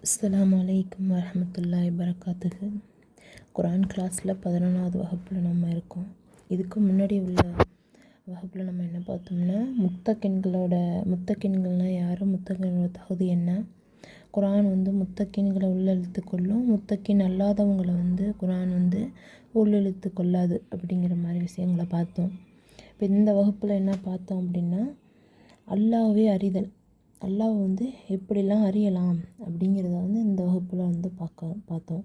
அஸ்ஸலாமு அலைக்கும் வரஹ்மத்துல்லாஹி வபரகாத்துஹு. குர்ஆன் கிளாஸில் 11வது வகுப்பில் நம்ம இருக்கோம். இதுக்கு முன்னாடி உள்ள வகுப்பில் நம்ம என்ன பார்த்தோம்னா, முத்தக்கின்கள்னால் யார், முத்தக்கினோட தகுதி என்ன, குர்ஆன் முத்தக்கின்களை உள்ளெழுத்து கொள்ளும், முத்தக்கின் அல்லாதவங்களை குர்ஆன் உள்ளெழுத்து கொள்ளாது அப்படிங்கிற மாதிரி விஷயங்களை பார்த்தோம். இப்போ இந்த வகுப்பில் என்ன பார்த்தோம் அப்படின்னா, அல்லாஹ்வை அறிதல், அல்லாஹ் எப்படிலாம் அறியலாம் அப்படிங்கிறத இந்த வகுப்பில் பார்த்தோம்.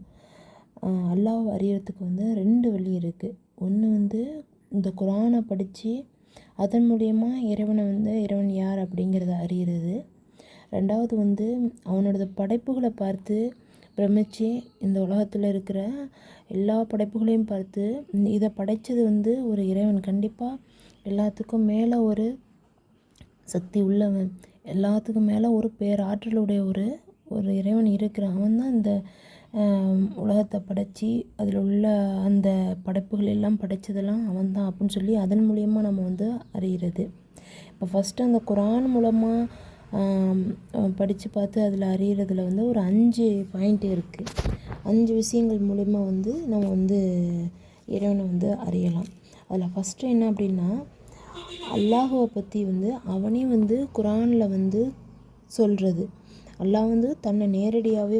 அல்லாஹ் அறியறதுக்கு 2 வழி இருக்குது. ஒன்று இந்த குர்ஆனை படித்து அதன் மூலயமா இறைவன் யார் அப்படிங்கிறத அறிகிறது. ரெண்டாவது அவனோட படைப்புகளை பார்த்து பிரமிச்சு இந்த உலகத்தில் இருக்கிற எல்லா படைப்புகளையும் பார்த்து இதை படைத்தது ஒரு இறைவன், கண்டிப்பாக எல்லாத்துக்கும் மேலே ஒரு சக்தி உள்ளவன், எல்லாத்துக்கும் மேலே ஒரு பேராற்றலுடைய ஒரு இறைவன் இருக்கிறான். அவன் தான் இந்த உலகத்தை படைச்சி அதில் உள்ள அந்த படைப்புகள் எல்லாம் படைத்ததெல்லாம் அவன் தான் அப்படின்னு சொல்லி அதன் மூலியமாக நம்ம அறிகிறது. இப்போ ஃபஸ்ட்டு அந்த குர்ஆன் மூலமாக படித்து பார்த்து அதில் அறிகிறதுல ஒரு 5 பாயிண்ட் இருக்குது. 5 விஷயங்கள் மூலிமா நம்ம இறைவனை அறியலாம். அதில் ஃபஸ்ட்டு என்ன அப்படின்னா, அல்லாஹுவை பற்றி அவனே குர்ஆனில் சொல்கிறது. அல்லாஹ் தன்னை நேரடியாகவே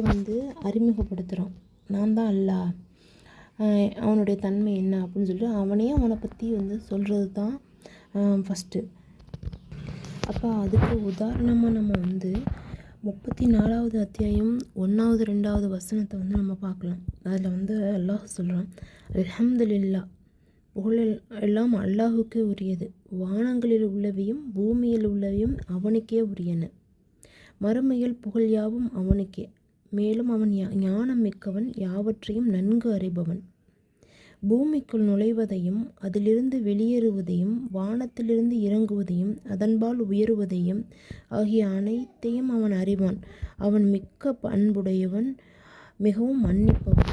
அறிமுகப்படுத்துகிறான். நான் தான் அல்லாஹ், அவனுடைய தன்மை என்ன அப்படின்னு சொல்லிட்டு அவனை பற்றி சொல்கிறது தான் ஃபஸ்ட்டு. அப்போ அதுக்கு உதாரணமாக நம்ம 34வது அத்தியாயம் 1வது 2வது வசனத்தை நம்ம பார்க்கலாம். அதில் அல்லாஹ் சொல்கிறான், அல்ஹம்துலில்லாஹ், புகழ் எல்லாம் அல்லாஹுக்கே உரியது, வானங்களில் உள்ளவையும் பூமியில் உள்ளவையும் அவனுக்கே உரியன, மறுமையில் புகழ் யாவும் அவனுக்கே, மேலும் அவன் ஞானம் மிக்கவன், யாவற்றையும் நன்கு அறிபவன். பூமிக்குள் நுழைவதையும் அதிலிருந்து வெளியேறுவதையும் வானத்திலிருந்து இறங்குவதையும் அதன்பால் உயருவதையும் ஆகிய அனைத்தையும் அவன் அறிவான். அவன் மிக்க அன்புடையவன், மிகவும் மன்னிப்பவன்.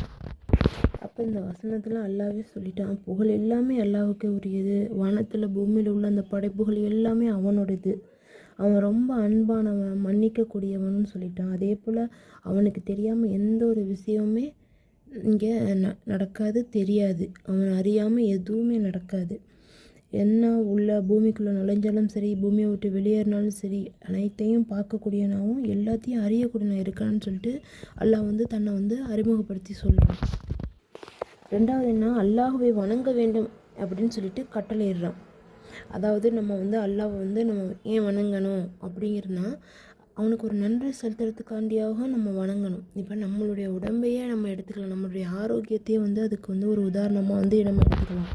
அப்போ இந்த வசனத்தில் அல்லாஹ்வே சொல்லிட்டான், புகழ் எல்லாமே அல்லாஹுக்கே உரியது, வானத்தில் பூமியில் உள்ள அந்த படைப்புகள் எல்லாமே அவனோடது, அவன் ரொம்ப அன்பானவன், மன்னிக்கக்கூடியவன் சொல்லிட்டான். அதே போல் அவனுக்கு தெரியாமல் எந்த ஒரு விஷயமுமே இங்கே நடக்காது, தெரியாது. அவன் அறியாமல் எதுவுமே நடக்காது. என்ன உள்ள பூமிக்குள்ளே நுழைஞ்சாலும் சரி, பூமியை விட்டு வெளியேறினாலும் சரி, அனைத்தையும் பார்க்கக்கூடியனாவும் எல்லாத்தையும் அறியக்கூடியனா இருக்கான்னு சொல்லிட்டு அல்லாஹ் தன்னை அறிமுகப்படுத்தி சொல்கிறான். ரெண்டாவது என்ன, அல்லாஹுவை வணங்க வேண்டும் அப்படின்னு சொல்லிட்டு கட்டளையிடுறான். அதாவது நம்ம அல்லாஹ்வை நம்ம ஏன் வணங்கணும் அப்படிங்கிறனா, அவனுக்கு ஒரு நன்றி செலுத்துறதுக்காண்டியாக நம்ம வணங்கணும். இப்போ நம்மளுடைய உடம்பையே நம்ம எடுத்துக்கலாம், நம்மளுடைய ஆரோக்கியத்தையே அதுக்கு ஒரு உதாரணமாக நம்ம எடுத்துக்கலாம்.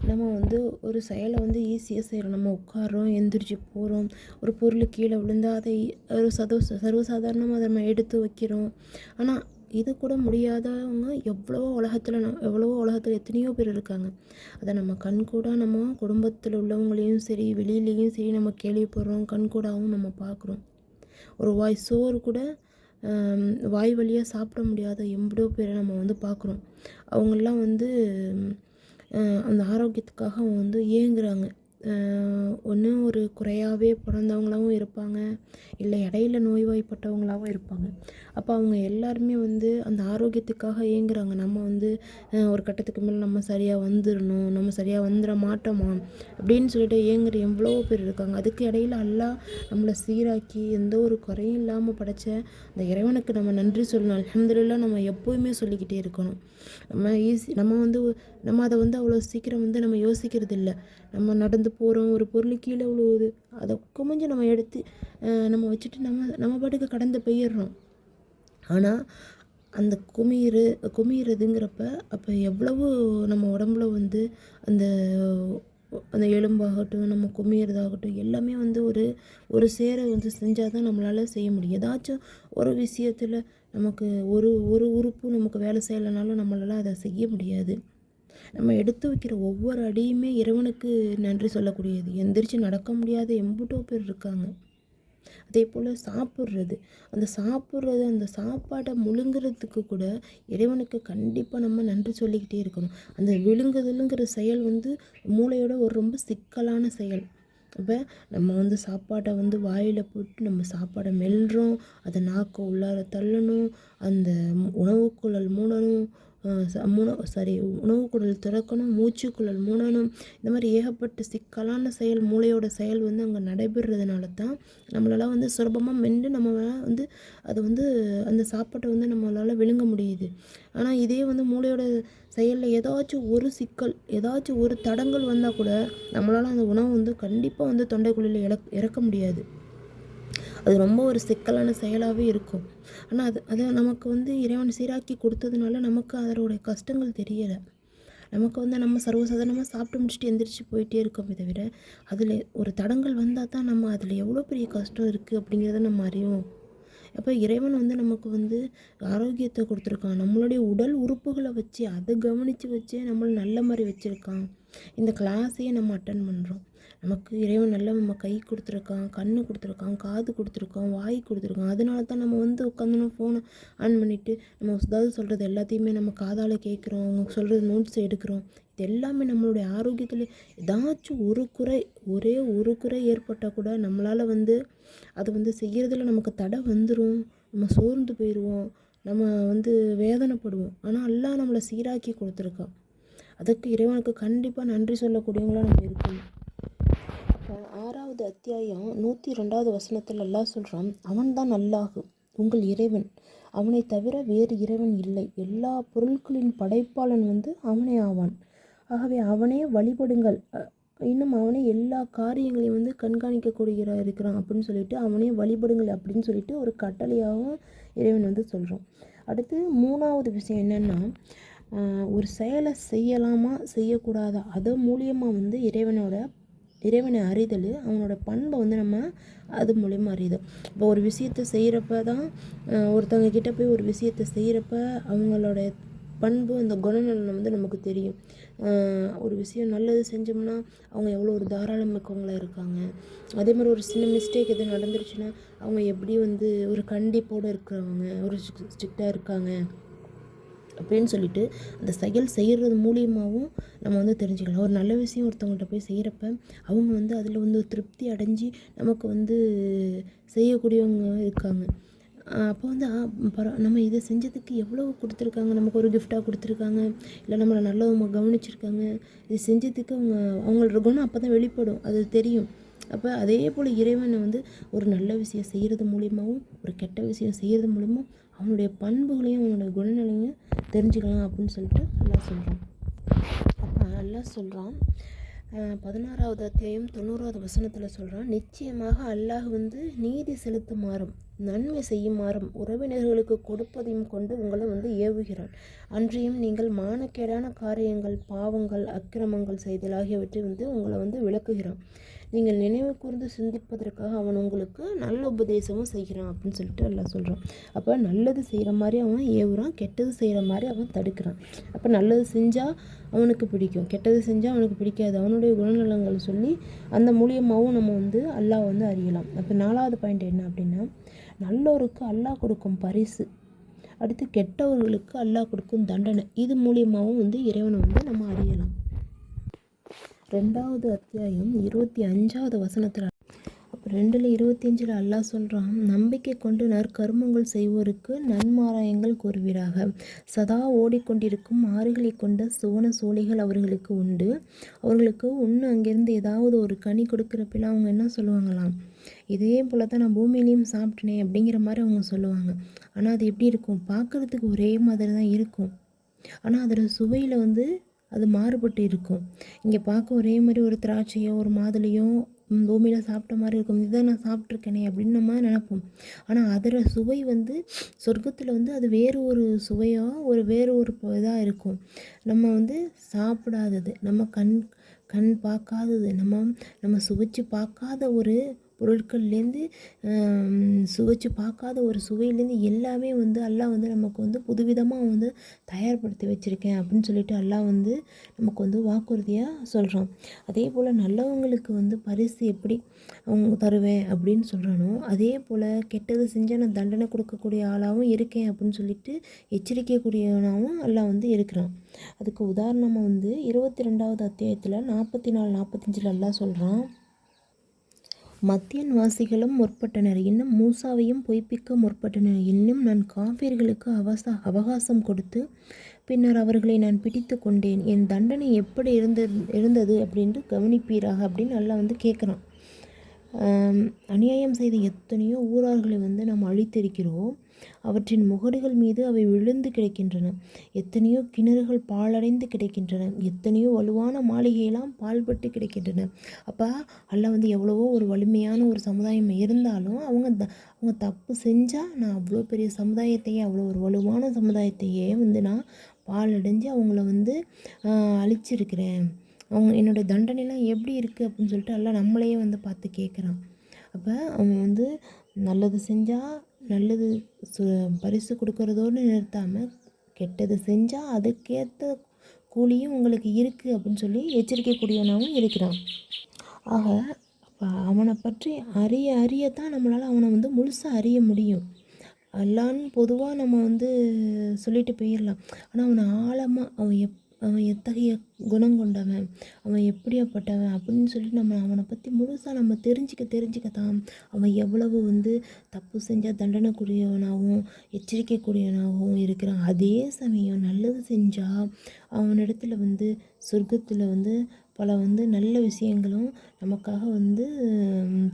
நம்ம ஒரு செயலை ஈஸியாக செய்கிறோம். நம்ம உட்காரோம், எந்திரிச்சு போகிறோம், ஒரு பொருள் கீழே விழுந்தால் அதை ஒரு சர்வசாதாரணமாக அதை நம்ம எடுத்து வைக்கிறோம். ஆனால் இது கூட முடியாதவங்க எவ்வளவோ உலகத்தில் எத்தனையோ பேர் இருக்காங்க. அதை நம்ம கண்கூடாக நம்ம குடும்பத்தில் உள்ளவங்களையும் சரி, வெளியிலையும் சரி நம்ம கேள்விப்படுறோம், கண்கூடாகவும் நம்ம பார்க்குறோம். ஒரு வாய் சோறு கூட வாய் வழியாக சாப்பிட முடியாத எவ்வளோ பேரை நம்ம பார்க்குறோம். அவங்கெல்லாம் அந்த ஆரோக்கியத்துக்காக அவங்க ஏங்குறாங்க. ஒன்று ஒரு குறையாகவே பிறந்தவங்களாகவும் இருப்பாங்க, இல்லை இடையில நோய்வாய்ப்பட்டவங்களாகவும் இருப்பாங்க. அப்போ அவங்க எல்லாருமே அந்த ஆரோக்கியத்துக்காக ஏங்குறாங்க. நம்ம ஒரு கட்டத்துக்கு மேலே நம்ம சரியாக வந்துடணும், நம்ம சரியாக வந்துட மாட்டோமா அப்படின்னு சொல்லிட்டு ஏங்குற எவ்வளோ பேர் இருக்காங்க. அதுக்கு இடையில அல்லாஹ் நம்மளை சீராக்கி எந்த ஒரு குறையும் இல்லாமல் படைச்ச அந்த இறைவனுக்கு நம்ம நன்றி சொல்லணும். அல்ஹம்துலில்லாஹ் நம்ம எப்போவுமே சொல்லிக்கிட்டே இருக்கணும். நம்ம அதை அவ்வளோ சீக்கிரம் நம்ம யோசிக்கிறது இல்லை. நம்ம நடந்து போகிறோம், ஒரு பொருள் கீழே விழுவுது, அதை குமிஞ்சு நம்ம எடுத்து நம்ம வச்சுட்டு நம்ம பாட்டுக்கு கடந்து போயிடுறோம். ஆனால் அந்த குமியிறதுங்கிறப்ப அப்போ எவ்வளவு நம்ம உடம்புல அந்த அந்த எலும்பாகட்டும், நம்ம குமியிறதாகட்டும், எல்லாமே ஒரு சேர செஞ்சால் தான் நம்மளால் செய்ய முடியும். ஏதாச்சும் ஒரு விஷயத்தில் நமக்கு ஒரு உறுப்பு நமக்கு வேலை செய்யலைனாலும் நம்மளால் அதை செய்ய முடியாது. நம்ம எடுத்து வைக்கிற ஒவ்வொரு அடியுமே இறைவனுக்கு நன்றி சொல்லக்கூடியது. எந்திரிச்சு நடக்க முடியாத எம்புட்டோ பேர் இருக்காங்க. அதே போல் அந்த சாப்பாடை முழுங்குறதுக்கு கூட இறைவனுக்கு கண்டிப்பாக நம்ம நன்றி சொல்லிக்கிட்டே இருக்கணும். அந்த விழுங்குதலுங்கிற செயல் மூளையோட ஒரு ரொம்ப சிக்கலான செயல். அப்போ நம்ம வந்து சாப்பாட்டை வந்து வாயில் போட்டு நம்ம சாப்பாடை மெல்றோம், அதை நாக்கு உள்ளார தள்ளணும், அந்த உணவுக்குழல் மூடணும், உணவுக்குழல் திறக்கணும், மூச்சுக்குழல் மூடணும். இந்த மாதிரி ஏகப்பட்ட சிக்கலான செயல், மூளையோட செயல் வந்து அங்கே நடைபெறுறதுனால தான் நம்மளால் வந்து சுலபமாக மென்று நம்ம வந்து அதை வந்து அந்த சாப்பாட்டை வந்து நம்மளால் விழுங்க முடியுது. ஆனால் இதே வந்து மூளையோட செயலில் ஏதாச்சும் ஒரு சிக்கல், ஏதாச்சும் ஒரு தடங்கள் வந்தால் கூட நம்மளால் அந்த உணவு வந்து கண்டிப்பாக வந்து தொண்டைக்குழியில் இறக்க முடியாது. அது ரொம்ப ஒரு சிக்கலான செயலாகவே இருக்கும். ஆனால் அது நமக்கு வந்து இறைவன் சீராக்கி கொடுத்ததுனால நமக்கு அதோடைய கஷ்டங்கள் தெரியலை. நமக்கு வந்து நம்ம சர்வசாதாரணமாக சாப்பிட்டு முடிச்சுட்டு எந்திரிச்சு போயிட்டே இருக்கோமே தவிர, அதில் ஒரு தடங்கள் வந்தால் தான் நம்ம அதில் எவ்வளோ பெரிய கஷ்டம் இருக்குது அப்படிங்கிறத நம்ம அறிவோம். அப்போ இறைவன் வந்து நமக்கு வந்து ஆரோக்கியத்தை கொடுத்துருக்கான். நம்மளுடைய உடல் உறுப்புகளை வச்சு அதை கவனித்து வச்சு நம்மளை நல்ல மாதிரி வச்சுருக்கான். இந்த கிளாஸையே நம்ம அட்டன் பண்ணுறோம். நமக்கு இறைவன் நல்ல நம்ம கை கொடுத்துருக்கான், கண் கொடுத்துருக்கான், காது கொடுத்துருக்கான், வாய் கொடுத்துருக்கான். அதனால தான் நம்ம வந்து உட்காந்து ஃபோனை ஆன் பண்ணிவிட்டு நம்ம ஏதாவது சொல்கிறது எல்லாத்தையுமே நம்ம காதால் கேட்குறோம், அவங்க சொல்கிறது நோட்ஸ் எடுக்கிறோம். இது எல்லாமே நம்மளுடைய ஆரோக்கியத்தில் ஏதாச்சும் ஒரே ஒரு குறை ஏற்பட்டால் கூட நம்மளால் வந்து அதை வந்து செய்கிறதுல நமக்கு தடை வந்துடும். நம்ம சோர்ந்து போயிடுவோம், நம்ம வந்து வேதனைப்படுவோம். ஆனால் அல்லாஹ் நம்மளை சீராக்கி கொடுத்துருக்கான். அதுக்கு இறைவனுக்கு கண்டிப்பாக நன்றி சொல்லக்கூடியவங்களாக நம்ம இருக்கணும். 6வது அத்தியாயம் 102வது வசனத்தில் அல்லாஹ் சொல்கிறான், அவன்தான் அல்லாஹ் உங்கள் இறைவன், அவனை தவிர வேறு இறைவன் இல்லை, எல்லா பொருட்களின் படைப்பாளன் வந்து அவனே ஆவான். ஆகவே அவனே வழிபடுங்கள், இன்னும் அவனே எல்லா காரியங்களையும் வந்து கண்காணிக்கக்கூடிய இருக்கிறான் அப்படின்னு சொல்லிட்டு அவனே வழிபடுங்கள் அப்படின்னு சொல்லிட்டு ஒரு கட்டளையாகவும் இறைவன் வந்து சொல்கிறோம். அடுத்து 3வது விஷயம் என்னென்னா, ஒரு செயலை செய்யலாமா செய்யக்கூடாதா அது மூலியமாக வந்து இறைவனை அறிதல், அவனோட பண்பை வந்து நம்ம அது மூலயமா அறியுது. இப்போ ஒரு விஷயத்தை செய்கிறப்ப தான் ஒருத்தவங்க கிட்டே போய் ஒரு விஷயத்தை செய்கிறப்ப அவங்களோட பண்பு, அந்த குணநலன் வந்து நமக்கு தெரியும். ஒரு விஷயம் நல்லது செஞ்சோம்னா அவங்க எவ்வளோ ஒரு தாராளமிக்கவங்களாக இருக்காங்க. அதே மாதிரி ஒரு சின்ன மிஸ்டேக் எது நடந்துருச்சுன்னா அவங்க எப்படி வந்து ஒரு கண்டிப்போடு இருக்கிறவங்க, ஒரு ஸ்ட்ரிக்டாக இருக்காங்க அப்படின்னு சொல்லிட்டு அந்த செயல் செய்கிறது மூலியமாகவும் நம்ம வந்து தெரிஞ்சுக்கலாம். ஒரு நல்ல விஷயம் ஒருத்தவங்கள்ட்ட போய் செய்கிறப்ப அவங்க வந்து அதில் வந்து திருப்தி அடைஞ்சு நமக்கு வந்து செய்யக்கூடியவங்க இருக்காங்க. அப்போ வந்து நம்ம இதை செஞ்சதுக்கு எவ்வளோ கொடுத்துருக்காங்க, நமக்கு ஒரு கிஃப்டாக கொடுத்துருக்காங்க, இல்லை நம்மளை நல்லவங்க கவனிச்சிருக்காங்க. இது செஞ்சதுக்கு அவங்களோட குணம் அப்போ தான் வெளிப்படும், அது தெரியும். அப்போ அதே போல் இறைவனை வந்து ஒரு நல்ல விஷயம் செய்கிறது மூலியமாகவும் ஒரு கெட்ட விஷயம் செய்கிறது மூலியமாக அவனுடைய பண்புகளையும் அவனுடைய குணநிலையும் தெரிஞ்சுக்கலாம் அப்படின்னு சொல்லிட்டு அல்லாஹ் சொல்கிறான். அப்போ அல்லாஹ் சொல்கிறான் 16வது அத்தியாயம் 90வது வசனத்தில் சொல்கிறான், நிச்சயமாக அல்லாஹ் வந்து நீதி செலுத்துமாறும் நன்மை செய்யுமாறும் உறவினர்களுக்கு கொடுப்பதையும் கொண்டு உங்களை வந்து ஏவுகிறான். அன்றியும் நீங்கள் மானக்கேடான காரியங்கள், பாவங்கள், அக்கிரமங்கள் செய்தல் ஆகியவற்றை வந்து உங்களை வந்து விளக்குகிறான். நீங்கள் நினைவு கூர்ந்து சிந்திப்பதற்காக அவன் உங்களுக்கு நல்ல உபதேசமும் செய்கிறான் அப்படின்னு சொல்லிட்டு எல்லாம் சொல்கிறான். அப்போ நல்லது செய்கிற மாதிரி அவன் ஏவுறான், கெட்டது செய்கிற மாதிரி அவன் தடுக்கிறான். அப்போ நல்லது செஞ்சால் அவனுக்கு பிடிக்கும், கெட்டது செஞ்சால் அவனுக்கு பிடிக்காது. அவனுடைய குணநலங்கள் சொல்லி அந்த மூலியமாகவும் நம்ம வந்து அல்லாஹ் வந்து அறியலாம். அப்போ 4வது பாயிண்ட் என்ன அப்படின்னா, நல்லோருக்கு அல்லாஹ் கொடுக்கும் பரிசு, அடுத்து கெட்டவர்களுக்கு அல்லாஹ் கொடுக்கும் தண்டனை, இது மூலியமாகவும் வந்து இறைவனை வந்து நம்ம அறியலாம். 2வது அத்தியாயம் 25வது வசனத்தில், அப்போ 2:25 அல்லாஹ் சொல்கிறான், நம்பிக்கை கொண்டு நற்கர்மங்கள் செய்வோருக்கு நன்மாராயங்கள் கூறுவீராக. சதா ஓடிக்கொண்டிருக்கும் ஆறுகளை கொண்ட சுவன சோலைகள் அவர்களுக்கு உண்டு. அவர்களுக்கு ஒன்று அங்கேருந்து ஏதாவது ஒரு கனி கொடுக்குறப்பெல்லாம் அவங்க என்ன சொல்லுவாங்களாம், இதே போல் தான் நான் பூமியிலையும் சாப்பிட்டேனே அப்படிங்கிற மாதிரி அவங்க சொல்லுவாங்க. ஆனால் அது எப்படி இருக்கும், பார்க்குறதுக்கு ஒரே மாதிரி தான் இருக்கும், ஆனால் அதோட சுவையில் வந்து அது மாறுபட்டு இருக்கும். இங்கே பார்க்க ஒரே மாதிரி ஒரு திராட்சையோ ஒரு மாதுளையோ பூமியில் சாப்பிட்ட மாதிரி இருக்கும், இதை நான் சாப்பிட்ருக்கேனே அப்படின்னு நம்ம நினைப்போம். ஆனால் அதோட சுவை வந்து சொர்க்கத்தில் வந்து அது வேறு ஒரு சுவையாக வேறு ஒரு இதாக இருக்கும். நம்ம வந்து சாப்பிடாதது, நம்ம கண் பார்க்காதது, நம்ம சுவைச்சு பார்க்காத ஒரு பொருட்கள்லேருந்து சுவைச்சு பார்க்காத ஒரு சுவையிலேருந்து எல்லாமே வந்து அல்லாஹ் வந்து நமக்கு வந்து புதுவிதமாக வந்து தயார்படுத்தி வச்சுருக்கேன் அப்படின்னு சொல்லிட்டு அல்லாஹ் வந்து நமக்கு வந்து வாக்குறுதியாக சொல்கிறான். அதே போல் நல்லவங்களுக்கு வந்து பரிசு எப்படி அவங்க தருவேன் அப்படின்னு சொல்கிறானோ, அதே போல் கெட்டது செஞ்சு நான் தண்டனை கொடுக்கக்கூடிய ஆளாகவும் இருக்கேன் அப்படின்னு சொல்லிட்டு எச்சரிக்கக்கூடியவனாகவும் அல்லாஹ் வந்து இருக்கிறான். அதுக்கு உதாரணமாக வந்து 22வது அத்தியாயத்தில் 44-45 அல்லாஹ் சொல்கிறான், மத்தியன் வாசிகளும் முற்பட்டனர், இன்னும் மூசாவையும் பொய்ப்பிக்க முற்பட்டனர். இன்னும் நான் காஃபிர்களுக்கு அவகாசம் கொடுத்து பின்னர் அவர்களை நான் பிடித்து கொண்டேன். என் தண்டனை எப்படி இருந்தது அப்படின்ட்டு கவனிப்பீராக அப்படின்னு நல்லா கேட்குறான். அநியாயம் செய்த எத்தனையோ ஊரார்களை நாம் அழித்திருக்கிறோம். அவற்றின் முகடுகள் மீது அவை விழுந்து கிடக்கின்றன. எத்தனையோ கிணறுகள் பாழடைந்து கிடக்கின்றன. எத்தனையோ வலுவான மாளிகையெல்லாம் பால்பட்டு கிடக்கின்றன. அப்போ அல்லாஹ் எவ்வளவோ ஒரு வலிமையான ஒரு சமுதாயம் இருந்தாலும் அவங்க தப்பு செஞ்சால் நான் அவ்வளோ பெரிய சமுதாயத்தையே, அவ்வளோ ஒரு வலுவான சமுதாயத்தையே நான் பாலடைஞ்சு அவங்கள அழிச்சிருக்கிறேன். என்னோடய தண்டனைலாம் எப்படி இருக்குது அப்படின்னு சொல்லிட்டு எல்லாம் நம்மளையே பார்த்து கேட்குறான். அப்போ அவன் நல்லது செஞ்சால் நல்லது பரிசு கொடுக்கறதோடு நிறுத்தாமல், கெட்டது செஞ்சால் அதுக்கேற்ற கூலியும் உங்களுக்கு இருக்குது அப்படின்னு சொல்லி எச்சரிக்கக்கூடியவனாகவும் இருக்கிறான். ஆக அவனை பற்றி அறியத்தான் நம்மளால் அவனை முழுசாக அறிய முடியும். அல்லான்னு பொதுவாக நம்ம சொல்லிட்டு போயிடலாம். ஆனால் அவனை ஆழமாக அவன் எத்தகைய குணம் கொண்டவன், அவன் எப்படியாப்பட்டவன் அப்படின்னு சொல்லிட்டு அவனை பற்றி முழுசாக நம்ம தெரிஞ்சுக்கத்தான் அவன் எவ்வளவு தப்பு செஞ்சால் தண்டனைக்குரியவனாகவும் எச்சரிக்கைக்குரியவனாகவும் இருக்கிறான். அதே சமயம் நல்லது செஞ்சால் அவனிடத்துல சொர்க்கத்தில் பல நல்ல விஷயங்களும் நமக்காக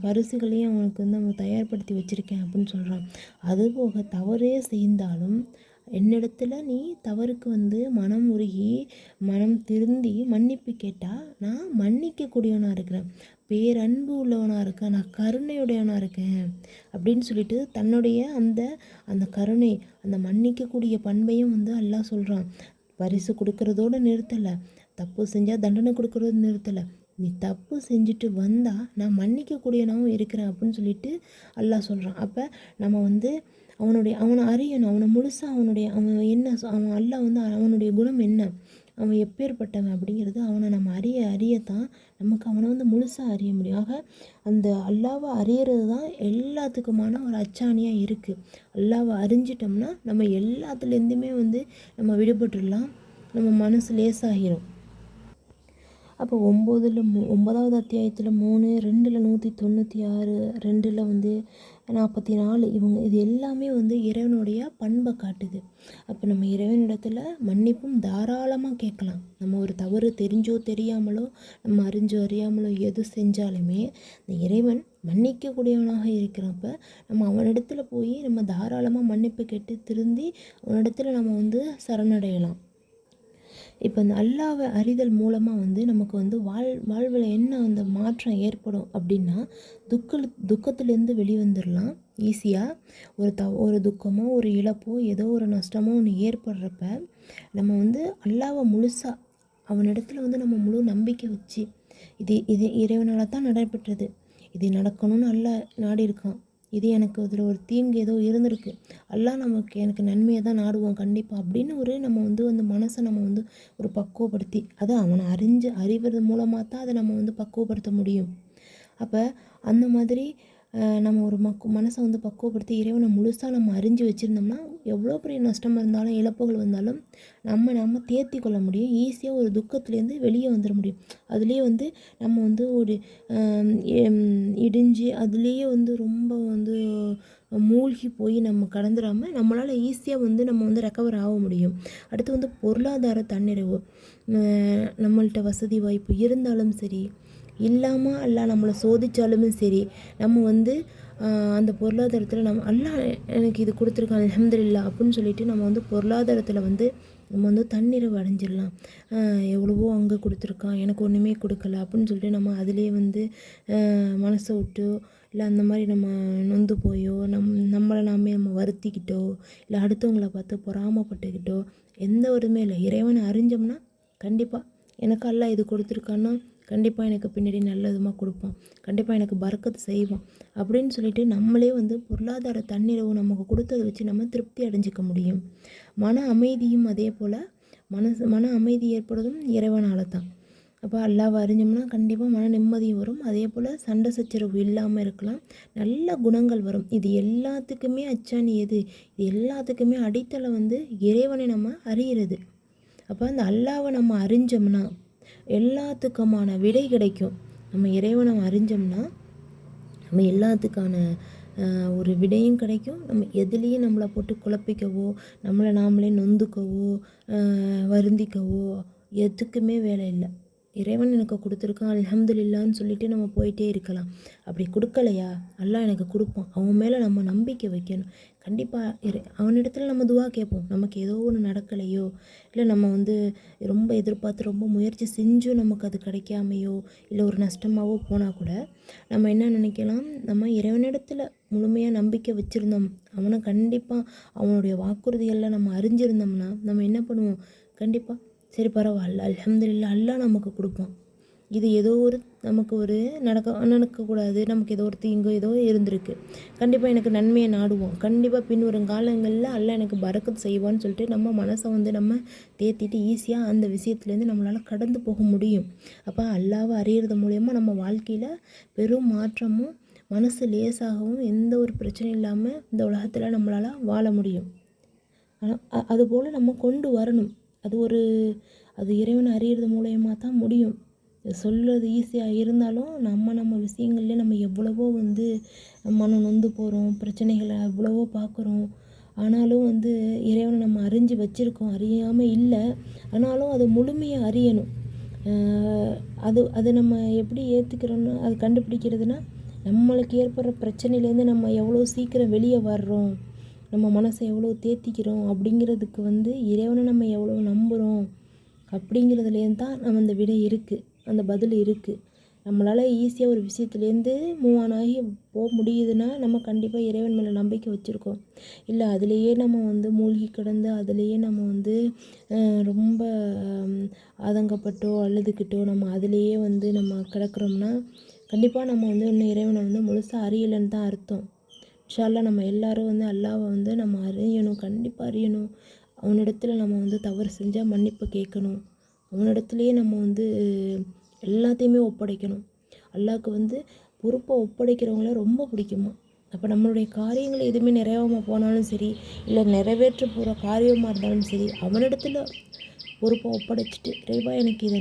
பரிசுகளையும் அவனுக்கு அவன் தயார்படுத்தி வச்சுருக்கேன் அப்படின்னு சொல்கிறான். அதுபோக தவறே செய்தாலும் என்னிடத்துல நீ தவறுக்கு மனம் உருகி மனம் திருந்தி மன்னிப்பு கேட்டால் நான் மன்னிக்கக்கூடியவனாக இருக்கிறேன், பேரன்பு உள்ளவனாக இருக்கேன், நான் கருணையுடையவனாக இருக்கேன் அப்படின்னு சொல்லிட்டு தன்னுடைய அந்த கருணை, அந்த மன்னிக்கக்கூடிய பண்பையும் அல்லாஹ் சொல்கிறான். பரிசு கொடுக்கறதோடு நிறுத்தலை, தப்பு செஞ்சால் தண்டனை கொடுக்கறது நிறுத்தலை, நீ தப்பு செஞ்சுட்டு வந்தால் நான் மன்னிக்கக்கூடியவனாகவும் இருக்கிறேன் அப்படின்னு சொல்லிட்டு அல்லாஹ் சொல்கிறான். அப்போ நம்ம அவனை அறியணும், அவனை முழுசாக அவன் என்ன, அவன் அல்லாஹ் அவனுடைய குணம் என்ன, அவன் எப்பேற்பட்டவன் அப்படிங்கிறது அவனை நம்ம அறியத்தான் நமக்கு அவனை முழுசாக அறிய முடியும். ஆக அந்த அல்லாவை அறியறது தான் எல்லாத்துக்குமான ஒரு அச்சாணியாக இருக்குது. அல்லாவை அறிஞ்சிட்டோம்னா நம்ம எல்லாத்துலேருந்துமே நம்ம விடுபட்டுடலாம், நம்ம மனசு லேசாகிரும். அப்போ 9வது அத்தியாயத்தில் 3, 2ல் 196, 2ல் 44 இது எல்லாமே இறைவனுடைய பண்பை காட்டுது. அப்போ நம்ம இறைவனிடத்தில் மன்னிப்பும் தாராளமாக கேட்கலாம். நம்ம ஒரு தவறு தெரிஞ்சோ தெரியாமலோ நம்ம அறிஞ்சோ அறியாமலோ எது செஞ்சாலுமே இந்த இறைவன் மன்னிக்கக்கூடியவனாக இருக்கிறப்ப நம்ம அவனிடத்துல போய் நம்ம தாராளமாக மன்னிப்பு கேட்டு திருந்தி அவனிடத்துல நம்ம சரணடையலாம். இப்போ அந்த அல்லாவை அறிதல் மூலமாக நமக்கு வாழ்வில் என்ன அந்த மாற்றம் ஏற்படும் அப்படின்னா, துக்கத்துலேருந்து வெளிவந்துடலாம் ஈஸியாக. ஒரு துக்கமோ ஒரு இழப்போ ஏதோ ஒரு நஷ்டமோ ஒன்று ஏற்படுறப்ப நம்ம அல்லாவை முழுசாக அவனிடத்துல நம்ம முழு நம்பிக்கை வச்சு இது இறைவனால் தான் நடைபெற்றது, இது நடக்கணும்னு அல்லாஹ் நாடி இருக்கான், இது எனக்கு அதில் ஒரு தீங்கு ஏதோ இருந்திருக்கு, எல்லாம் எனக்கு நன்மையை தான் நாடுவோம் கண்டிப்பாக அப்படின்னு நம்ம அந்த மனசை நம்ம ஒரு பக்குவப்படுத்தி அதை அவனை அறிவது மூலமாக தான் அதை நம்ம பக்குவப்படுத்த முடியும். அப்போ அந்த மாதிரி நம்ம ஒரு மனசை பக்குவப்படுத்தி இறைவனை முழுசாக நம்ம அறிஞ்சு வச்சுருந்தோம்னா எவ்வளோ பெரிய நஷ்டம் இருந்தாலும் இழப்புகள் வந்தாலும் நம்ம தேர்த்தி கொள்ள முடியும். ஈஸியாக ஒரு துக்கத்துலேருந்து வெளியே வந்துட முடியும். அதுலேயே நம்ம ஒரு இடிஞ்சு அதுலேயே ரொம்ப மூழ்கி போய் நம்ம கடந்துடாமல் நம்மளால் ஈஸியாக நம்ம ரெக்கவர் ஆக முடியும். அடுத்து பொருளாதார தன்னிறைவு. நம்மள்கிட்ட வசதி வாய்ப்பு இருந்தாலும் சரி இல்லாமல் அல்ல நம்மளை சோதித்தாலுமே சரி நம்ம அந்த பொருளாதாரத்தில் அல்ல எனக்கு இது கொடுத்துருக்கான் அல்ஹம்துலில்லாஹ் அப்படின்னு சொல்லிட்டு நம்ம பொருளாதாரத்தில் நம்ம தன்னிறைவு அடைஞ்சிடலாம். எவ்வளவோ அங்கே கொடுத்துருக்கான் எனக்கு ஒன்றுமே கொடுக்கல அப்படின்னு சொல்லிட்டு நம்ம அதிலே மனசை விட்டு இல்லை அந்த மாதிரி நம்ம நொந்து போயோ நம்மளை நாமே நம்ம வருத்திக்கிட்டோ இல்லை அடுத்தவங்களை பார்த்து பொறாமப்பட்டுக்கிட்டோ எந்த ஒருமே இல்லை. இறைவனை அறிஞ்சோம்னா கண்டிப்பாக எனக்கு அல்லாஹ் இது கொடுத்துருக்கான்னா கண்டிப்பாக எனக்கு பின்னாடி நல்லதுமாக கொடுப்பான், கண்டிப்பாக எனக்கு பரக்கத்து செய்வான் அப்படின்னு சொல்லிட்டு நம்மளே பொருளாதார தன்னிறைவு நமக்கு கொடுத்ததை வச்சு நம்ம திருப்தி அடைஞ்சிக்க முடியும். மன அமைதியும் அதே போல் மன அமைதி ஏற்படுறதும் இறைவனால் தான். அப்போ அல்லாஹ்வை அறிஞ்சோம்னா கண்டிப்பாக மன நிம்மதி வரும். அதே போல் சண்டை சச்சரவு இல்லாமல் இருக்கலாம், நல்ல குணங்கள் வரும். இது எல்லாத்துக்குமே அச்சாணி எது, இது எல்லாத்துக்குமே அடித்தளம் இறைவனை நம்ம அறிகிறது. அப்போ அந்த அல்லாஹ்வை நம்ம அறிஞ்சோம்னா எல்லாத்துக்குமான விடை கிடைக்கும். நம்ம இறைவனை அறிஞ்சோம்னா நம்ம எல்லாத்துக்கான ஒரு விடையும் கிடைக்கும். நம்ம எதுலேயும் நம்மளை போட்டு குழப்பிக்கவோ, நம்மளை நாமளே நொந்துக்கவோ, வருந்திக்கவோ எதுக்குமே வேலை இல்லை. இறைவன் எனக்கு கொடுத்துருக்கான் அல்ஹம்துலில்லான்னு சொல்லிட்டு நம்ம போயிட்டே இருக்கலாம். அப்படி கொடுக்கலையா, அல்லாஹ் எனக்கு கொடுப்பான். அவன் மேலே நம்ம நம்பிக்கை வைக்கணும். கண்டிப்பாக அவனிடத்துல நம்ம துவா கேட்போம். நமக்கு ஏதோ ஒன்று நடக்கலையோ, இல்லை நம்ம வந்து ரொம்ப எதிர்பார்த்து ரொம்ப முயற்சி செஞ்சும் நமக்கு அது கிடைக்காமையோ, இல்லை ஒரு நஷ்டமாகவோ போனால் கூட நம்ம என்ன நினைக்கலாம், நம்ம இறைவனிடத்தில் முழுமையாக நம்பிக்கை வச்சுருந்தோம், அவனை கண்டிப்பாக அவனுடைய வாக்குறுதிகளில் நம்ம அறிஞ்சிருந்தோம்னா நம்ம என்ன பண்ணுவோம், கண்டிப்பாக சரி பரவாயில்ல அல்ஹம்துலில்லாஹ் அல்லாஹ் நமக்கு கொடுப்பான். இது ஏதோ ஒரு நமக்கு ஒரு நடக்கக்கூடாது, நமக்கு ஏதோ ஒரு தீங்கு ஏதோ இருந்திருக்கு, கண்டிப்பாக எனக்கு நன்மையை நாடுவோம், கண்டிப்பாக பின்வரும் காலங்களில் அல்லாஹ் எனக்கு பரக்கத் செய்வான்னு சொல்லிட்டு நம்ம மனசை வந்து நம்ம தேத்திட்டு ஈஸியாக அந்த விஷயத்துலேருந்து நம்மளால் கடந்து போக முடியும். அப்போ அல்லாஹ்வை அறியறது மூலயமா நம்ம வாழ்க்கையில் பெரும் மாற்றமும் மனசு லேசாகவும் எந்த ஒரு பிரச்சனையும் இல்லாமல் இந்த உலகத்தில் நம்மளால் வாழ முடியும். ஆனால் அதுபோல் நம்ம கொண்டு வரணும். அது இறைவனை அறியறது மூலயமா தான் முடியும். சொல்கிறது ஈஸியாக இருந்தாலும் நம்ம விஷயங்கள்லேயே நம்ம எவ்வளவோ வந்து மனம் நொந்து போகிறோம், பிரச்சனைகளை எவ்வளவோ பார்க்குறோம். ஆனாலும் வந்து இறைவனை நம்ம அறிஞ்சு வச்சுருக்கோம், அறியாமல் இல்லை. ஆனாலும் அது முழுமையாக அறியணும். அது நம்ம எப்படி ஏற்றுக்கிறோன்னு அது கண்டுபிடிக்கிறதுனா, நம்மளுக்கு ஏற்படுற பிரச்சனையிலேருந்து நம்ம எவ்வளோ சீக்கிரம் வெளியே வர்றோம், நம்ம மனசை எவ்வளோ தேத்திக்கிறோம் அப்படிங்கிறதுக்கு வந்து இறைவனை நம்ம எவ்வளோ நம்புகிறோம் அப்படிங்கிறதுலேருந்து தான் நம்ம அந்த விடை இருக்குது, அந்த பதில் இருக்குது. நம்மளால் ஈஸியாக ஒரு விஷயத்துலேருந்து மூவ் ஆன் ஆகி போக முடியுதுன்னா நம்ம கண்டிப்பாக இறைவன் மேலே நம்பிக்கை வச்சுருக்கோம். இல்லை அதிலேயே நம்ம வந்து மூழ்கி கிடந்து அதிலேயே நம்ம வந்து ரொம்ப ஆதங்கப்பட்டோ அழுதுகிட்டோ நம்ம அதிலேயே வந்து நம்ம கிடக்கிறோம்னா கண்டிப்பாக நம்ம வந்து இன்னும் இறைவனை வந்து முழுசாக அறியலைன்னு தான் அர்த்தம். இன்ஷா அல்லாஹ் நம்ம எல்லோரும் வந்து அல்லாஹ்வை வந்து நம்ம அறியணும், கண்டிப்பாக அறியணும். அவனிடத்துல நம்ம வந்து தவறு செஞ்சால் மன்னிப்பு கேட்கணும். அவனிடத்துலையே நம்ம வந்து எல்லாத்தையுமே ஒப்படைக்கணும். அல்லாஹ்வுக்கு வந்து பொறுப்பை ஒப்படைக்கிறவங்கள ரொம்ப பிடிக்குமா. அப்போ நம்மளுடைய காரியங்கள் எதுவுமே நிறையாமல் போனாலும் சரி, இல்லை நிறைவேற்ற போகிற காரியமாக இருந்தாலும் சரி, அவனிடத்துல பொறுப்பை ஒப்படைச்சிட்டு இறைவா எனக்கு இதை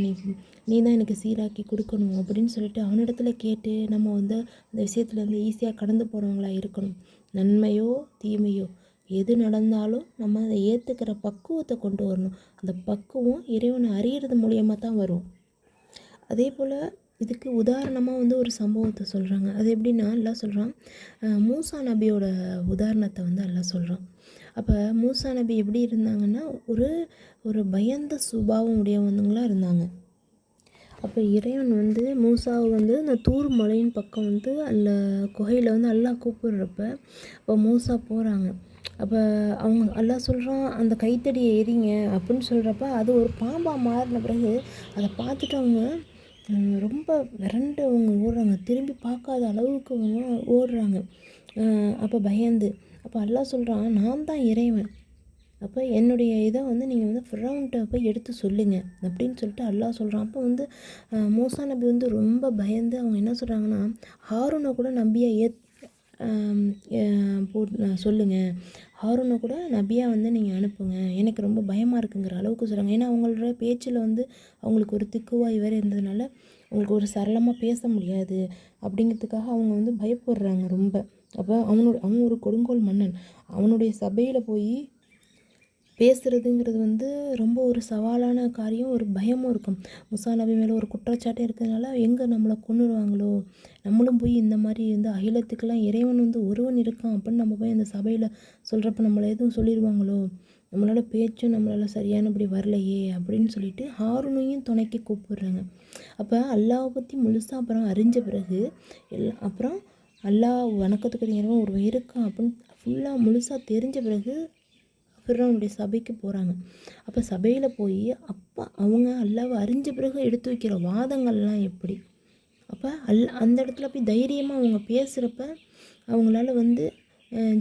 நீ தான் எனக்கு சீராக்கி கொடுக்கணும் அப்படின்னு சொல்லிட்டு அவனிடத்துல கேட்டு நம்ம வந்து அந்த விஷயத்துலேருந்து ஈஸியாக கடந்து போகிறவங்களா இருக்கணும். நன்மையோ தீமையோ எது நடந்தாலும் நம்ம அதை ஏற்றுக்கிற பக்குவத்தை கொண்டு வரணும். அந்த பக்குவம் இறைவனை அறியறது மூலியமாக தான் வரும். அதே போல் இதுக்கு உதாரணமாக வந்து ஒரு சம்பவத்தை சொல்கிறாங்க. அது எப்படின்னா அல்லாஹ் சொல்கிறான், மூசா நபியோட உதாரணத்தை வந்து அல்லாஹ் சொல்கிறான். அப்போ மூசா நபி எப்படி இருந்தாங்கன்னா ஒரு பயந்த சுபாவம் உடையவங்களாக இருந்தாங்க. அப்போ இறைவன் வந்து மூசாவை வந்து அந்த தூர் மலையின் பக்கம் வந்து அதில் குகையில் வந்து அல்லாஹ் கூப்பிடுறப்ப அப்போ மூசா போகிறாங்க. அப்போ அவங்க அல்லாஹ் சொல்கிறான் அந்த கைத்தடியை எறிங்க அப்படின்னு சொல்கிறப்ப அது ஒரு பாம்பாக மாறின பிறகு அதை பார்த்துட்டு அவங்க ரொம்ப விரண்டு அவங்க ஓடுறாங்க, திரும்பி பார்க்காத அளவுக்கு அவங்க ஓடுறாங்க. அப்போ பயந்து அப்போ அல்லாஹ் சொல்கிறான், நான் தான் இறைவன், அப்போ என்னுடைய இதை வந்து நீங்கள் வந்து ஃபிரௌன்கிட்ட போய் எடுத்து சொல்லுங்கள் அப்படின்னு சொல்லிட்டு அல்லாஹ் சொல்கிறான். அப்போ வந்து மூசா நபி வந்து ரொம்ப பயந்து அவங்க என்ன சொல்கிறாங்கன்னா, ஹாரூனை கூட நபியாக சொல்லுங்கள், ஹாரூனை கூட நபியாக வந்து நீங்கள் அனுப்புங்க, எனக்கு ரொம்ப பயமாக இருக்குங்கிற அளவுக்கு சொல்கிறாங்க. ஏன்னா அவங்களோட பேச்சில் வந்து அவங்களுக்கு ஒரு திக்குவாய் வேறு இருந்ததுனால அவங்களுக்கு ஒரு சரளமாக பேச முடியாது அப்படிங்கிறதுக்காக அவங்க வந்து பயப்படுறாங்க ரொம்ப. அப்போ அவன் ஒரு கொடுங்கோல் மன்னன், அவனுடைய சபையில் போய் பேசுகிறதுங்கிறது வந்து ரொம்ப ஒரு சவாலான காரியம், ஒரு பயமும் இருக்கும். மூசா நபி மேலே ஒரு குற்றச்சாட்டே இருக்கிறதுனால எங்கே நம்மளை கொன்னுடுவாங்களோ, நம்மளும் போய் இந்த மாதிரி வந்து அகிலத்துக்கெல்லாம் இறைவன் வந்து ஒருவன் இருக்கான் அப்படின்னு நம்ம போய் அந்த சபையில் சொல்கிறப்ப நம்மளை எதுவும் சொல்லிடுவாங்களோ, நம்மளால் பேச்சும் நம்மளால் சரியானபடி வரலையே அப்படின்னு சொல்லிட்டு ஹாரூனையும் துணைக்கி கூப்பிடுறாங்க. அப்போ அல்லாஹ்வை பற்றி முழுசாக அப்புறம் அறிஞ்ச பிறகு அப்புறம் அல்லாஹ் வணக்கத்துக்கு இறைவன் ஒரு இருக்கான் அப்படின்னு ஃபுல்லாக முழுசாக தெரிஞ்ச பிறகு ஃபிரௌனுடைய சபைக்கு போகிறாங்க. அப்போ சபையில் போய் அப்போ அவங்க அல்லாஹ்வை அறிஞ்ச பிறகு எடுத்து வைக்கிற வாதங்கள்லாம் எப்படி, அப்போ அந்த இடத்துல போய் தைரியமாக அவங்க பேசுகிறப்ப அவங்களால வந்து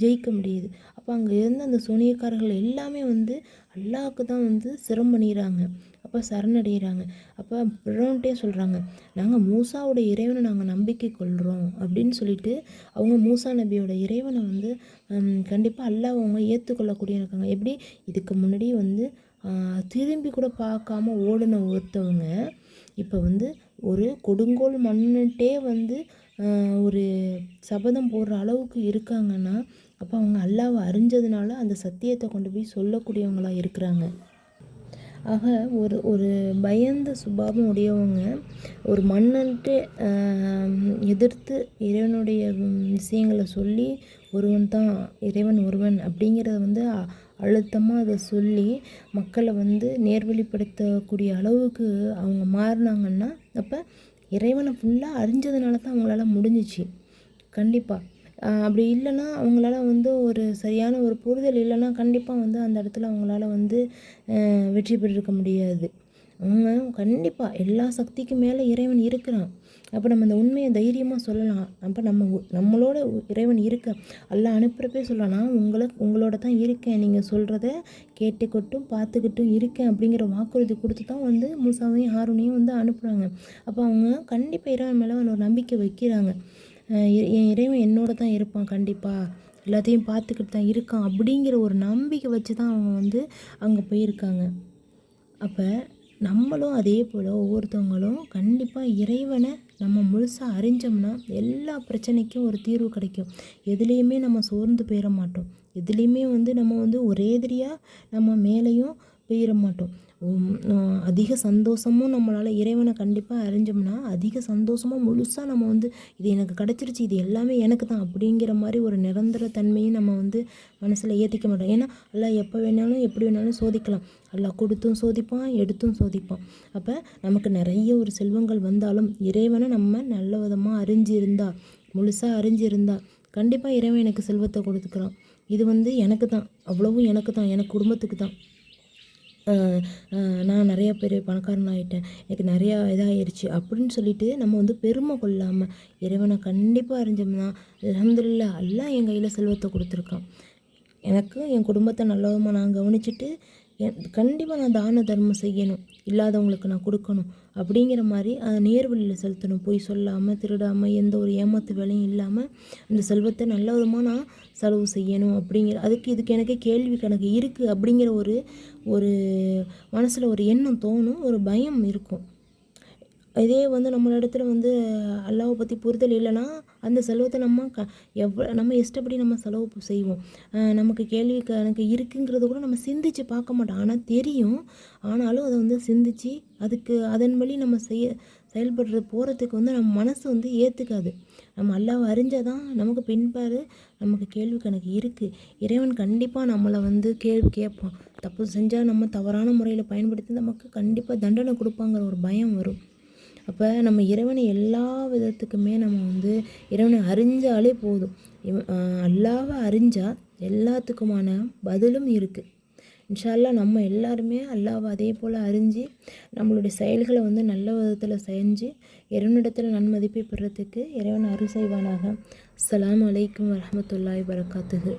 ஜெயிக்க முடியுது. அப்போ அங்கே இருந்த அந்த சூனியக்காரர்கள் எல்லாமே வந்து அல்லாஹ்வுக்கு தான் வந்து சிரம் பண்ணிடுறாங்க. அப்போ சரணடைகிறாங்க. அப்போ ஃபிரௌன்கிட்டே சொல்கிறாங்க, நாங்கள் மூசாவோட இறைவனை நாங்கள் நம்பிக்கை கொள்கிறோம் அப்படின்னு சொல்லிட்டு அவங்க மூசா நபியோட இறைவனை வந்து கண்டிப்பாக அல்லாஹ் அவங்க ஏற்றுக்கொள்ளக்கூடிய இருக்காங்க. எப்படி இதுக்கு முன்னாடி வந்து திரும்பி கூட பார்க்காம ஓடின ஒருத்தவங்க இப்போ வந்து ஒரு கொடுங்கோல் மண்ணுட்டே வந்து ஒரு சபதம் போடுற அளவுக்கு இருக்காங்கன்னா, அப்போ அவங்க அல்லாஹ்வை அறிஞ்சதுனால அந்த சத்தியத்தை கொண்டு போய் சொல்லக்கூடியவங்களா இருக்கிறாங்க. ஆக ஒரு ஒரு பயந்த சுபாவம் உடையவங்க ஒரு மன்னன்ட்டு எதிர்த்து இறைவனுடைய விஷயங்களை சொல்லி ஒருவன் தான் இறைவன் ஒருவன் அப்படிங்கிறத வந்து அழுத்தமாக அதை சொல்லி மக்களை வந்து நேர்வழிப்படுத்தக்கூடிய அளவுக்கு அவங்க மாறினாங்கன்னா, அப்போ இறைவனை ஃபுல்லாக அறிஞ்சதுனால தான் அவங்களால முடிஞ்சிச்சு. கண்டிப்பாக. அப்படி இல்லைன்னா அவங்களால வந்து ஒரு சரியான ஒரு புரிதல் இல்லைன்னா கண்டிப்பாக வந்து அந்த இடத்துல அவங்களால வந்து வெற்றி பெற்றிருக்க முடியாது. அவங்க கண்டிப்பாக எல்லா சக்திக்கும் மேலே இறைவன் இருக்கிறான். அப்போ நம்ம இந்த உண்மையை தைரியமாக சொல்லலாம். அப்போ நம்மளோட இறைவன் இருக்க அல்லாஹ் அனுப்புகிறப்பே சொல்லலாம், உங்களோட தான் இருக்கேன், நீங்கள் சொல்கிறத கேட்டுக்கிட்டும் பார்த்துக்கிட்டும் இருக்கேன் அப்படிங்கிற வாக்குறுதி கொடுத்து தான் வந்து மூசாவையும் ஹாரூனையும் வந்து அனுப்புகிறாங்க. அப்போ அவங்க கண்டிப்பாக இறைவன் மேலே ஒரு நம்பிக்கை வைக்கிறாங்க. என் இறைவன் என்னோட தான் இருப்பான், கண்டிப்பாக எல்லாத்தையும் பார்த்துக்கிட்டு தான் இருக்கான் அப்படிங்கிற ஒரு நம்பிக்கை வச்சு தான் அவங்க வந்து அங்கே போயிருக்காங்க. அப்போ நம்மளும் அதே போல் ஒவ்வொருத்தவங்களும் கண்டிப்பாக இறைவனை நம்ம முழுசாக அறிஞ்சோம்னா எல்லா பிரச்சனைக்கும் ஒரு தீர்வு கிடைக்கும். எதுலேயுமே நம்ம சோர்ந்து போயிட மாட்டோம். எதுலேயுமே வந்து நம்ம வந்து ஒரேதிரியாக நம்ம மேலேயும் போயிட மாட்டோம். அதிக சந்தோஷமும் நம்மளால் இறைவனை கண்டிப்பாக அறிஞ்சோம்னா அதிக சந்தோஷமாக முழுசாக நம்ம வந்து இது எனக்கு கிடச்சிருச்சு, இது எல்லாமே எனக்கு தான் அப்படிங்கிற மாதிரி ஒரு நிரந்தர தன்மையும் நம்ம வந்து மனசில் ஏற்றிக்க மாட்டோம். ஏன்னா அல்லாஹ் எப்போ வேணாலும் எப்படி வேணாலும் சோதிக்கலாம். அல்லாஹ் கொடுத்தும் சோதிப்பான், எடுத்தும் சோதிப்பான். அப்போ நமக்கு நிறைய ஒரு செல்வங்கள் வந்தாலும் இறைவனை நம்ம நல்ல விதமாக அறிஞ்சிருந்தா, முழுசாக அறிஞ்சிருந்தா கண்டிப்பாக இறைவன் எனக்கு செல்வத்தை கொடுத்துக்கிறான். இது வந்து எனக்கு தான், அவ்வளவும் எனக்கு தான், எனக்கு குடும்பத்துக்கு தான். நான் நிறையா பணக்காரன் ஆகிட்டேன், எனக்கு நிறையா இதாகிடுச்சு அப்படின்னு சொல்லிட்டு நம்ம வந்து பெருமை கொள்ளாமல் இறைவனை கண்டிப்பாக அறிஞ்சோம்னா அல்ஹம்துலில்லாஹ் அல்லாஹ் என் கையில் செல்வத்தை கொடுத்துருக்கான். எனக்கு என் குடும்பத்தை நல்லவிதமாக நான் கவனிச்சுட்டு கண்டிப்பாக நான் தான தர்மம் செய்யணும், இல்லாதவங்களுக்கு நான் கொடுக்கணும் அப்படிங்கிற மாதிரி அதை நேர்வழியில் செலுத்தணும். போய் சொல்லாமல் திருடாமல் எந்த ஒரு ஏமாத்து வேலையும் இல்லாமல் இந்த செல்வத்தை நல்ல விதமாக நான் செலவு செய்யணும் அப்படிங்கிற இதுக்கு எனக்கு கேள்வி கணக்கு இருக்குது அப்படிங்கிற ஒரு மனசில் ஒரு எண்ணம் தோணும், ஒரு பயம் இருக்கும். இதே வந்து நம்மளிடத்துல வந்து அல்லாஹ்வை பற்றி புரிதல் இல்லைன்னா அந்த செலவத்தை நம்ம இஷ்டப்படி நம்ம செலவு செய்வோம். நமக்கு கேள்வி கணக்கு இருக்குங்கிறத கூட நம்ம சிந்தித்து பார்க்க மாட்டோம். ஆனால் தெரியும், ஆனாலும் அதை வந்து சிந்தித்து அதன் வழி நம்ம செயல்படுறது போகிறதுக்கு வந்து நம்ம மனசு வந்து ஏற்றுக்காது. நம்ம அல்லாஹ்வை அறிஞ்சால் தான் நமக்கு பின்பாரு நமக்கு கேள்வி கணக்கு இருக்குது. இறைவன் கண்டிப்பாக நம்மளை வந்து கேள்வி கேட்பான். தப்பு செஞ்சால் நம்ம தவறான முறையில் பயன்படுத்தி நமக்கு கண்டிப்பாக தண்டனை கொடுப்பாங்கிற ஒரு பயம் வரும். அப்போ நம்ம இறைவனை எல்லா விதத்துக்குமே நம்ம வந்து இறைவனை அறிஞ்சாலே போதும். அல்லாஹ்வை அறிஞ்சால் எல்லாத்துக்குமான பதிலும் இருக்குது. இன்ஷா அல்லாஹ் நம்ம எல்லாருமே அல்லாஹ்வை அதே போல் அறிஞ்சு நம்மளுடைய செயல்களை வந்து நல்ல விதத்தில் செஞ்சு இறைவனிடத்தில் நன்மதிப்பை பெறத்துக்கு இறைவன் அருள் செய்வானாக. அஸ்ஸலாமு அலைக்கும் வரஹ்மத்துல்லாஹி வபரகாத்துஹு.